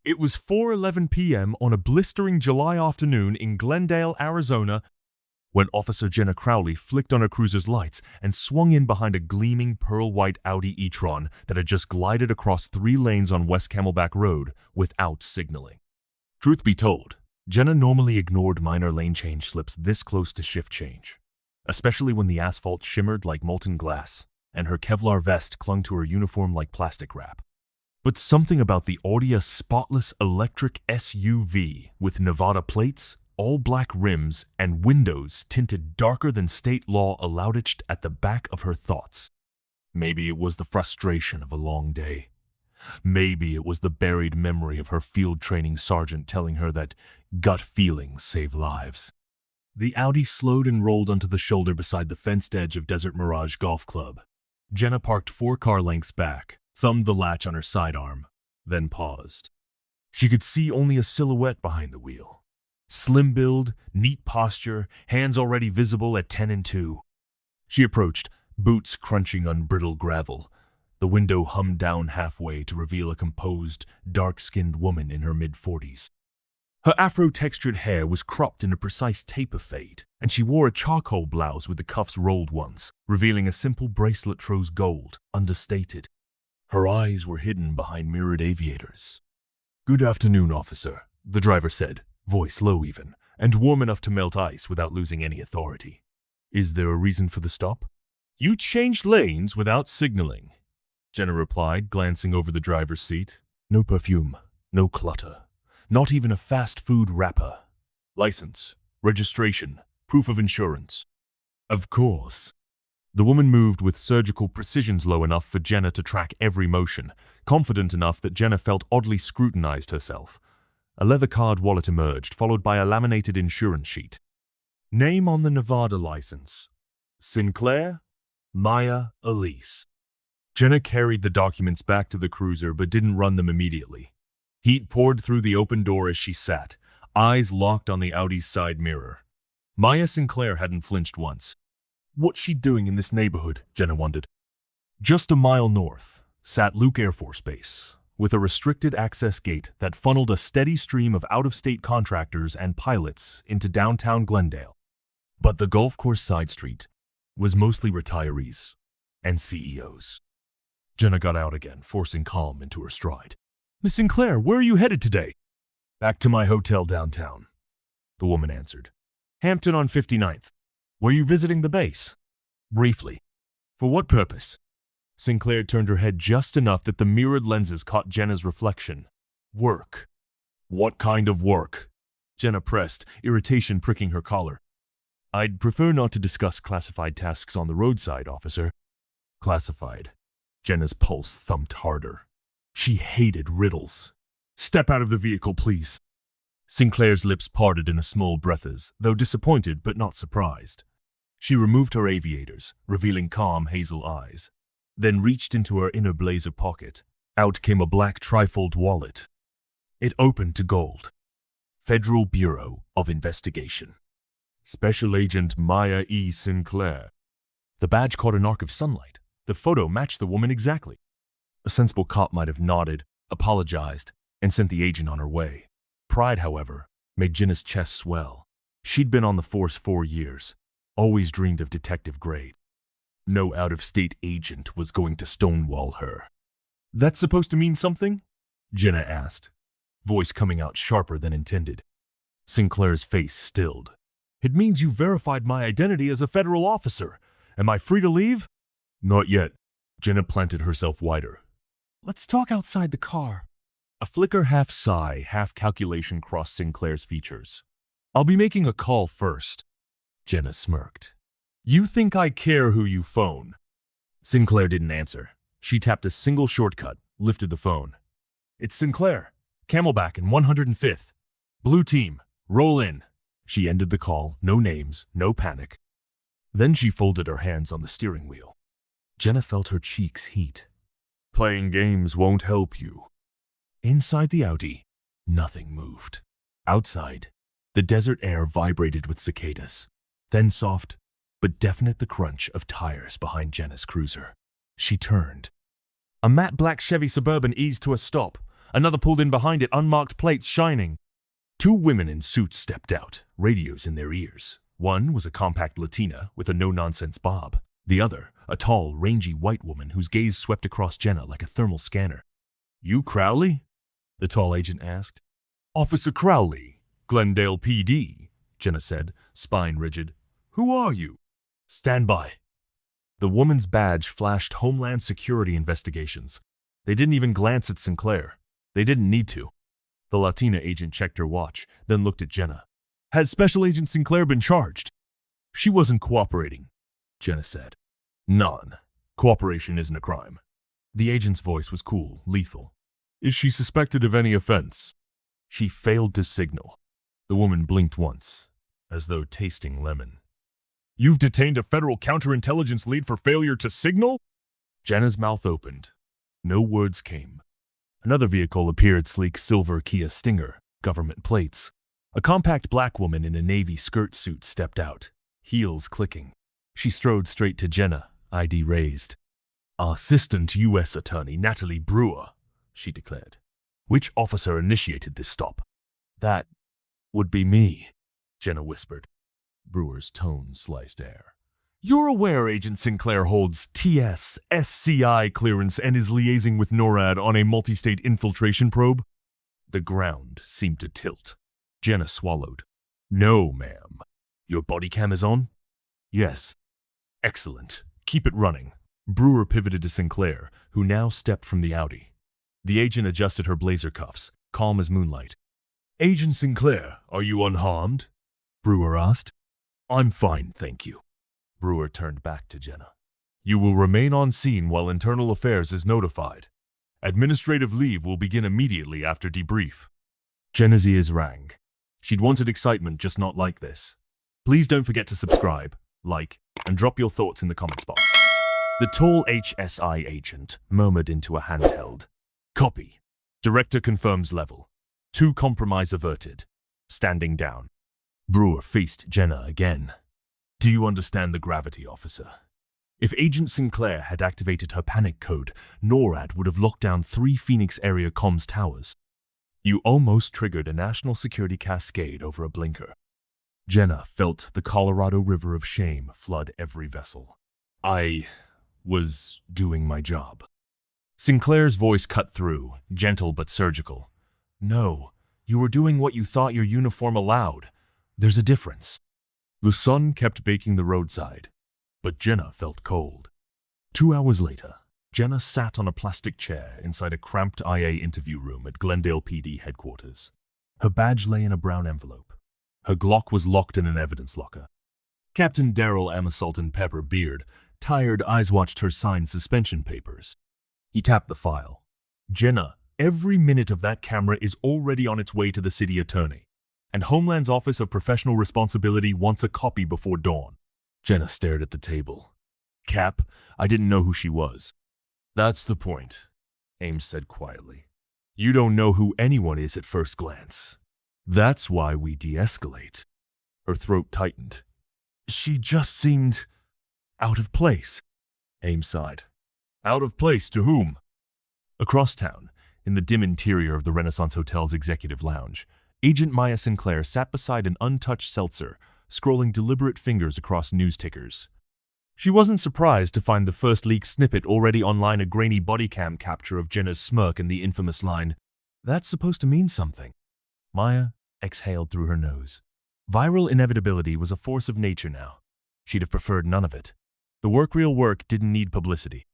It was 4:11 p.m. on a blistering July afternoon in Glendale, Arizona, when Officer Jenna Crowley flicked on her cruiser's lights and swung in behind a gleaming pearl-white Audi e-tron that had just glided across 3 lanes on West Camelback Road without signaling. Truth be told, Jenna normally ignored minor lane change slips this close to shift change, especially when the asphalt shimmered like molten glass and her Kevlar vest clung to her uniform like plastic wrap. But something about the Audi's spotless electric SUV with Nevada plates, all-black rims, and windows tinted darker than state law allowed etched at the back of her thoughts. Maybe it was the frustration of a long day. Maybe it was the buried memory of her field training sergeant telling her that gut feelings save lives. The Audi slowed and rolled onto the shoulder beside the fenced edge of Desert Mirage Golf Club. Jenna parked 4 car lengths back, thumbed the latch on her sidearm, then paused. She could see only a silhouette behind the wheel. Slim build, neat posture, hands already visible at 10 and 2. She approached, boots crunching on brittle gravel. The window hummed down halfway to reveal a composed, dark-skinned woman in her mid-40s. Her afro-textured hair was cropped in a precise taper fade, and she wore a charcoal blouse with the cuffs rolled once, revealing a simple bracelet rose gold, understated. Her eyes were hidden behind mirrored aviators. "Good afternoon, officer," the driver said, voice low even, and warm enough to melt ice without losing any authority. "Is there a reason for the stop?" "You changed lanes without signaling," Jenna replied, glancing over the driver's seat. "No perfume, no clutter, not even a fast food wrapper. License, registration, proof of insurance." "Of course." The woman moved with surgical precision low enough for Jenna to track every motion, confident enough that Jenna felt oddly scrutinized herself. A leather card wallet emerged, followed by a laminated insurance sheet. "Name on the Nevada license: Sinclair, Maya Elise." Jenna carried the documents back to the cruiser but didn't run them immediately. Heat poured through the open door as she sat, eyes locked on the Audi's side mirror. Maya Sinclair hadn't flinched once. What's she doing in this neighborhood, Jenna wondered. Just a mile north sat Luke Air Force Base, with a restricted access gate that funneled a steady stream of out-of-state contractors and pilots into downtown Glendale. But the golf course side street was mostly retirees and CEOs. Jenna got out again, forcing calm into her stride. "Miss Sinclair, where are you headed today?" "Back to my hotel downtown," the woman answered. "Hampton on 59th. Were you visiting the base?" "Briefly." "For what purpose?" Sinclair turned her head just enough that the mirrored lenses caught Jenna's reflection. "Work." "What kind of work?" Jenna pressed, irritation pricking her collar. "I'd prefer not to discuss classified tasks on the roadside, officer." Classified. Jenna's pulse thumped harder. She hated riddles. "Step out of the vehicle, please." Sinclair's lips parted in a small breathes, though disappointed but not surprised. She removed her aviators, revealing calm hazel eyes, then reached into her inner blazer pocket. Out came a black trifold wallet. It opened to gold. Federal Bureau of Investigation. Special Agent Maya E. Sinclair. The badge caught an arc of sunlight. The photo matched the woman exactly. A sensible cop might have nodded, apologized, and sent the agent on her way. Pride, however, made Jenna's chest swell. She'd been on the force 4 years, always dreamed of detective grade. No out-of-state agent was going to stonewall her. "That's supposed to mean something?" Jenna asked, voice coming out sharper than intended. Sinclair's face stilled. "It means you verified my identity as a federal officer. Am I free to leave?" "Not yet." Jenna planted herself wider. "Let's talk outside the car." A flicker half-sigh, half-calculation crossed Sinclair's features. "I'll be making a call first." Jenna smirked. "You think I care who you phone?" Sinclair didn't answer. She tapped a single shortcut, lifted the phone. "It's Sinclair, Camelback and 105th. Blue team, roll in." She ended the call, no names, no panic. Then she folded her hands on the steering wheel. Jenna felt her cheeks heat. "Playing games won't help you." Inside the Audi, nothing moved. Outside, the desert air vibrated with cicadas, then soft, but definite the crunch of tires behind Jenna's cruiser. She turned. A matte black Chevy Suburban eased to a stop, Another pulled in behind it, unmarked plates shining. Two women in suits stepped out, radios in their ears. One was a compact Latina with a no-nonsense bob. The other, a tall, rangy white woman whose gaze swept across Jenna like a thermal scanner. "You Crowley?" the tall agent asked. "Officer Crowley, Glendale PD," Jenna said, spine rigid. "Who are you?" "Stand by." The woman's badge flashed Homeland Security Investigations. They didn't even glance at Sinclair. They didn't need to. The Latina agent checked her watch, then looked at Jenna. "Has Special Agent Sinclair been charged?" "She wasn't cooperating," Jenna said. "None. Cooperation isn't a crime." The agent's voice was cool, lethal. "Is she suspected of any offense?" "She failed to signal." The woman blinked once, as though tasting lemon. "You've detained a federal counterintelligence lead for failure to signal?" Jenna's mouth opened. No words came. Another vehicle appeared, sleek silver Kia Stinger, government plates. A compact black woman in a navy skirt suit stepped out, heels clicking. She strode straight to Jenna, ID raised. "Assistant U.S. Attorney Natalie Brewer," she declared. "Which officer initiated this stop?" "That would be me," Jenna whispered. Brewer's tone sliced air. "You're aware Agent Sinclair holds TS-SCI clearance and is liaising with NORAD on a multi-state infiltration probe?" The ground seemed to tilt. Jenna swallowed. "No, ma'am. Your body cam is on?" "Yes." "Excellent. Keep it running." Brewer pivoted to Sinclair, who now stepped from the Audi. The agent adjusted her blazer cuffs, calm as moonlight. "Agent Sinclair, are you unharmed?" Brewer asked. "I'm fine, thank you." Brewer turned back to Jenna. "You will remain on scene while Internal Affairs is notified. Administrative leave will begin immediately after debrief." Jenna's ears rang. She'd wanted excitement, just not like this. Please don't forget to subscribe, like, and drop your thoughts in the comments box. The tall HSI agent murmured into a handheld. "Copy. Director confirms level. 2 compromise averted. Standing down." Brewer faced Jenna again. "Do you understand the gravity, officer? If Agent Sinclair had activated her panic code, NORAD would have locked down 3 Phoenix area comms towers. You almost triggered a national security cascade over a blinker." Jenna felt the Colorado River of shame flood every vessel. "I was doing my job." Sinclair's voice cut through, gentle but surgical. "No, you were doing what you thought your uniform allowed. There's a difference." The sun kept baking the roadside, but Jenna felt cold. 2 hours later, Jenna sat on a plastic chair inside a cramped IA interview room at Glendale PD headquarters. Her badge lay in a brown envelope. Her Glock was locked in an evidence locker. Captain Darrell M. Salt and Pepper Beard, tired eyes watched her sign suspension papers. He tapped the file. "Jenna, every minute of that camera is already on its way to the city attorney, and Homeland's Office of Professional Responsibility wants a copy before dawn." Jenna stared at the table. "Cap, I didn't know who she was." "That's the point," Ames said quietly. "You don't know who anyone is at first glance. That's why we de-escalate." Her throat tightened. "She just seemed out of place." Ames sighed. "Out of place to whom?" Across town, in the dim interior of the Renaissance Hotel's executive lounge, Agent Maya Sinclair sat beside an untouched seltzer, scrolling deliberate fingers across news tickers. She wasn't surprised to find the first leak snippet already online, a grainy body cam capture of Jenna's smirk and the infamous line, "That's supposed to mean something." Maya exhaled through her nose. Viral inevitability was a force of nature now. She'd have preferred none of it. The real work didn't need publicity.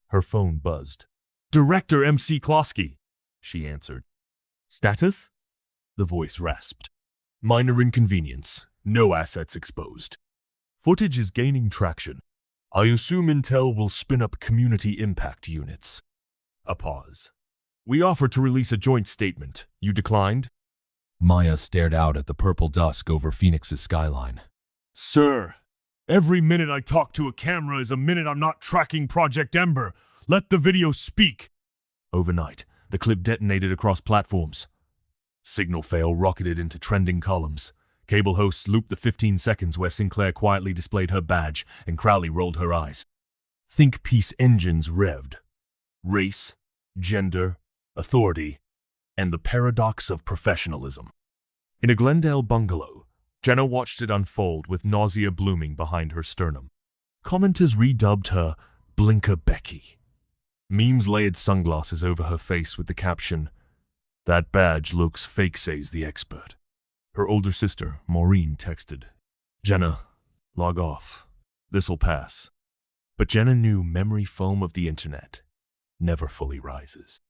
Her phone buzzed. "Director MC Klosky," she answered. "Status?" The voice rasped. "Minor inconvenience. No assets exposed. Footage is gaining traction. I assume Intel will spin up community impact units." A pause. "We offered to release a joint statement. You declined?" Maya stared out at the purple dusk over Phoenix's skyline. "Sir, every minute I talk to a camera is a minute I'm not tracking Project Ember. Let the video speak." Overnight, the clip detonated across platforms. Signal fail rocketed into trending columns. Cable hosts looped the 15 seconds where Sinclair quietly displayed her badge and Crowley rolled her eyes. Think piece engines revved. Race, gender, authority, and the paradox of professionalism. In a Glendale bungalow, Jenna watched it unfold with nausea blooming behind her sternum. Commenters redubbed her Blinker Becky. Memes layered sunglasses over her face with the caption, "That badge looks fake, says the expert." Her older sister, Maureen, texted, "Jenna, log off. This'll pass." But Jenna knew memory foam of the internet never fully rises.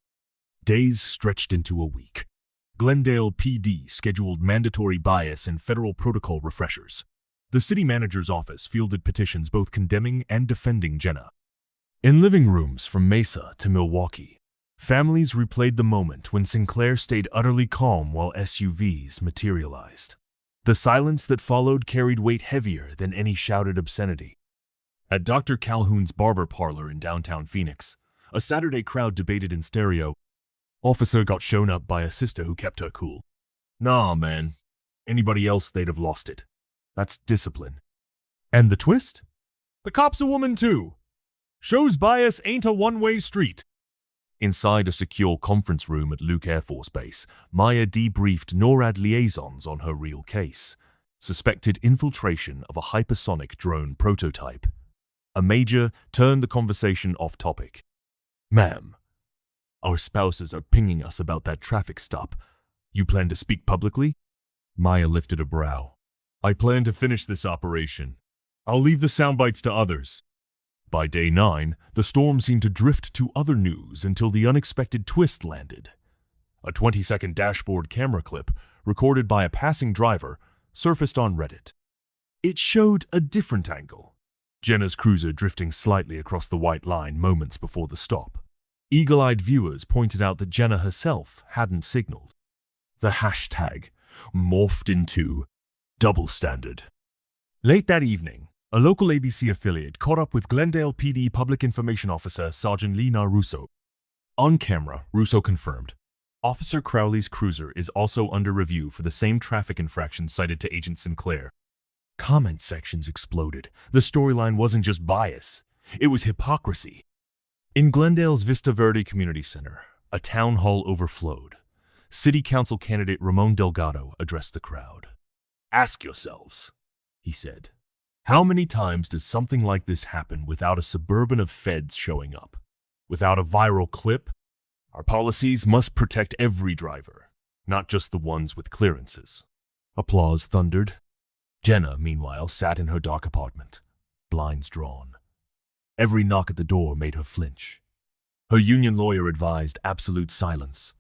Days stretched into a week. Glendale PD scheduled mandatory bias and federal protocol refreshers. The city manager's office fielded petitions both condemning and defending Jenna. In living rooms from Mesa to Milwaukee, families replayed the moment when Sinclair stayed utterly calm while SUVs materialized. The silence that followed carried weight heavier than any shouted obscenity. At Dr. Calhoun's barber parlor in downtown Phoenix, a Saturday crowd debated in stereo. Officer got shown up by a sister who kept her cool. "Nah, man. Anybody else, they'd have lost it. That's discipline." And the twist? The cop's a woman too. Shows bias ain't a one-way street. Inside a secure conference room at Luke Air Force Base, Maya debriefed NORAD liaisons on her real case. Suspected infiltration of a hypersonic drone prototype. A major turned the conversation off topic. "Ma'am, our spouses are pinging us about that traffic stop. You plan to speak publicly?" Maya lifted a brow. "I plan to finish this operation. I'll leave the soundbites to others." By day 9, the storm seemed to drift to other news until the unexpected twist landed. A 20-second dashboard camera clip, recorded by a passing driver, surfaced on Reddit. It showed a different angle. Jenna's cruiser drifting slightly across the white line moments before the stop. Eagle-eyed viewers pointed out that Jenna herself hadn't signaled. The hashtag morphed into double standard. Late that evening, a local ABC affiliate caught up with Glendale PD Public Information Officer Sergeant Lena Russo. On camera, Russo confirmed, Officer Crowley's cruiser is also under review for the same traffic infraction cited to Agent Sinclair. Comment sections exploded. The storyline wasn't just bias, it was hypocrisy. In Glendale's Vista Verde Community Center, a town hall overflowed. City Council candidate Ramon Delgado addressed the crowd. "Ask yourselves," he said, "how many times does something like this happen without a suburban of feds showing up? Without a viral clip? Our policies must protect every driver, not just the ones with clearances." Applause thundered. Jenna, meanwhile, sat in her dark apartment, blinds drawn. Every knock at the door made her flinch. Her union lawyer advised absolute silence.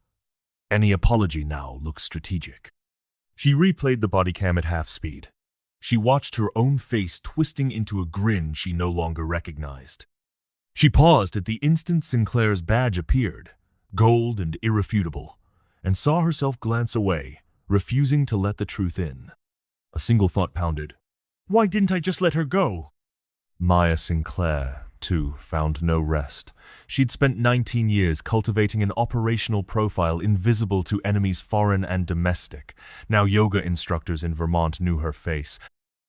Any apology now looked strategic. She replayed the body cam at half speed. She watched her own face twisting into a grin she no longer recognized. She paused at the instant Sinclair's badge appeared, gold and irrefutable, and saw herself glance away, refusing to let the truth in. A single thought pounded. Why didn't I just let her go? Maya Sinclair, too, found no rest. She'd spent 19 years cultivating an operational profile invisible to enemies foreign and domestic. Now yoga instructors in Vermont knew her face.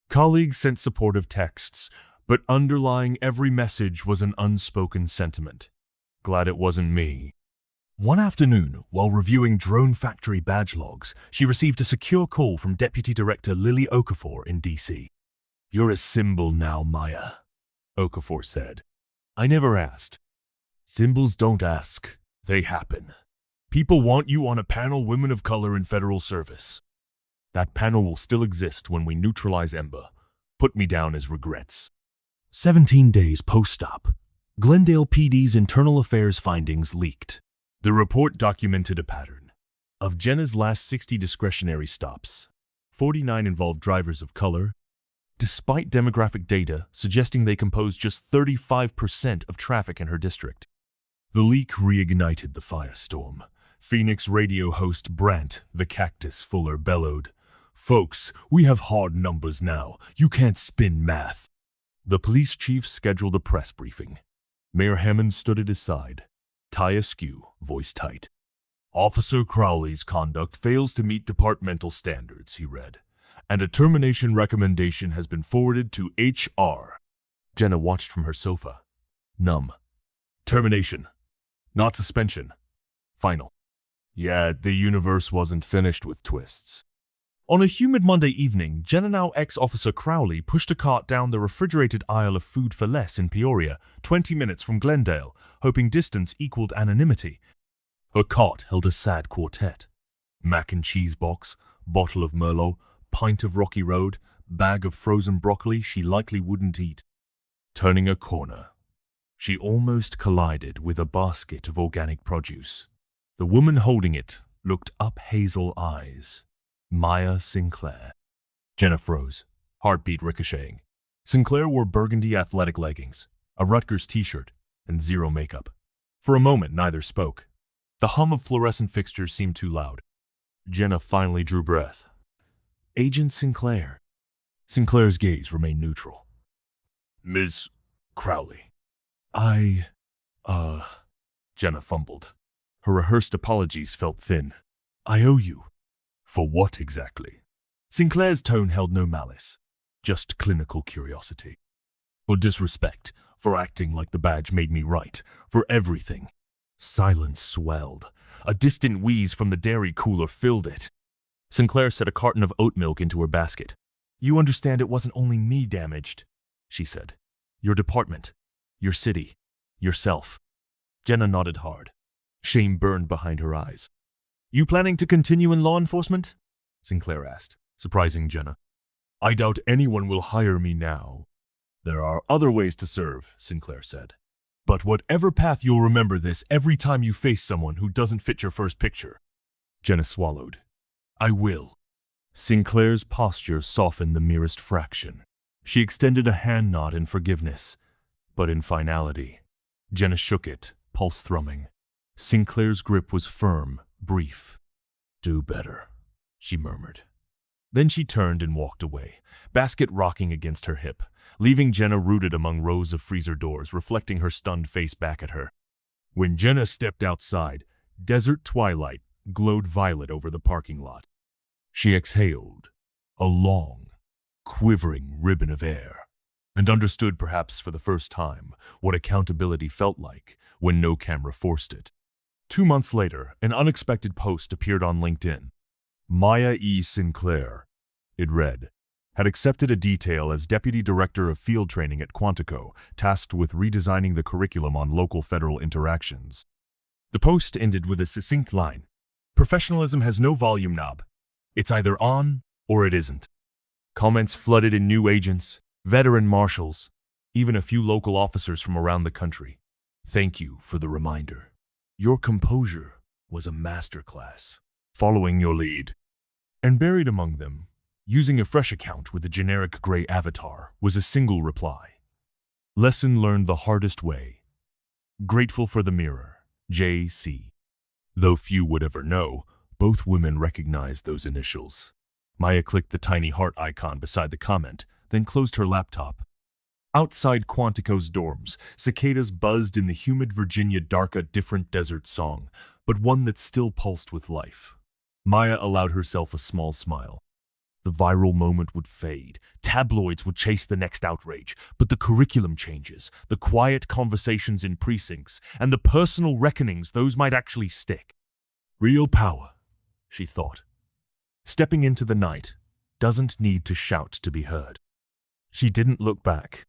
Colleagues sent supportive texts, but underlying every message was an unspoken sentiment. Glad it wasn't me. One afternoon, while reviewing drone factory badge logs, she received a secure call from Deputy Director Lily Okafor in D.C. "You're a symbol now, Maya," Okafor said. "I never asked." "Symbols don't ask, they happen. People want you on a panel Women of Color in Federal Service. That panel will still exist when we neutralize Ember. Put me down as regrets." 17 days post-stop, Glendale PD's internal affairs findings leaked. The report documented a pattern. Of Jenna's last 60 discretionary stops, 49 involved drivers of color, despite demographic data suggesting they composed just 35% of traffic in her district. The leak reignited the firestorm. Phoenix radio host Brant, the Cactus Fuller, bellowed, "Folks, we have hard numbers now. You can't spin math." The police chief scheduled a press briefing. Mayor Hammond stood at his side, tie askew, voice tight. "Officer Crowley's conduct fails to meet departmental standards," he read, "and a termination recommendation has been forwarded to HR." Jenna watched from her sofa, numb. "Termination, not suspension. Final." Yeah, the universe wasn't finished with twists. On a humid Monday evening, Jenna now ex-Officer Crowley pushed a cart down the refrigerated aisle of Food for Less in Peoria, 20 minutes from Glendale, hoping distance equaled anonymity. Her cart held a sad quartet. Mac and cheese box, bottle of Merlot, pint of Rocky Road, bag of frozen broccoli she likely wouldn't eat. Turning a corner, she almost collided with a basket of organic produce. The woman holding it looked up hazel eyes. Maya Sinclair. Jenna froze, heartbeat ricocheting. Sinclair wore burgundy athletic leggings, a Rutgers t-shirt, and zero makeup. For a moment, neither spoke. The hum of fluorescent fixtures seemed too loud. Jenna finally drew breath. Agent Sinclair. Sinclair's gaze remained neutral. Ms. Crowley. Jenna fumbled. Her rehearsed apologies felt thin. I owe you. For what exactly? Sinclair's tone held no malice, just clinical curiosity. For disrespect, for acting like the badge made me right, for everything. Silence swelled. A distant wheeze from the dairy cooler filled it. Sinclair set a carton of oat milk into her basket. You understand it wasn't only me damaged, she said. Your department, your city, yourself. Jenna nodded hard. Shame burned behind her eyes. You planning to continue in law enforcement? Sinclair asked, surprising Jenna. I doubt anyone will hire me now. There are other ways to serve, Sinclair said. But whatever path, you'll remember this every time you face someone who doesn't fit your first picture. Jenna swallowed. I will. Sinclair's posture softened the merest fraction. She extended a hand nod in forgiveness, but in finality. Jenna shook it, pulse thrumming. Sinclair's grip was firm, brief. Do better, she murmured. Then she turned and walked away, basket rocking against her hip, leaving Jenna rooted among rows of freezer doors, reflecting her stunned face back at her. When Jenna stepped outside, desert twilight glowed violet over the parking lot. She exhaled, a long, quivering ribbon of air, and understood perhaps for the first time what accountability felt like when no camera forced it. 2 months later, an unexpected post appeared on LinkedIn. Maya E. Sinclair, it read, had accepted a detail as Deputy Director of Field Training at Quantico, tasked with redesigning the curriculum on local federal interactions. The post ended with a succinct line. Professionalism has no volume knob. It's either on or it isn't. Comments flooded in new agents, veteran marshals, even a few local officers from around the country. Thank you for the reminder. Your composure was a masterclass, following your lead. And buried among them, using a fresh account with a generic gray avatar, was a single reply. Lesson learned the hardest way. Grateful for the mirror, J.C. Though few would ever know, both women recognized those initials. Maya clicked the tiny heart icon beside the comment, then closed her laptop. Outside Quantico's dorms, cicadas buzzed in the humid Virginia dark, a different desert song, but one that still pulsed with life. Maya allowed herself a small smile. The viral moment would fade, tabloids would chase the next outrage, but the curriculum changes, the quiet conversations in precincts, and the personal reckonings, those might actually stick. Real power, she thought. Stepping into the night doesn't need to shout to be heard. She didn't look back.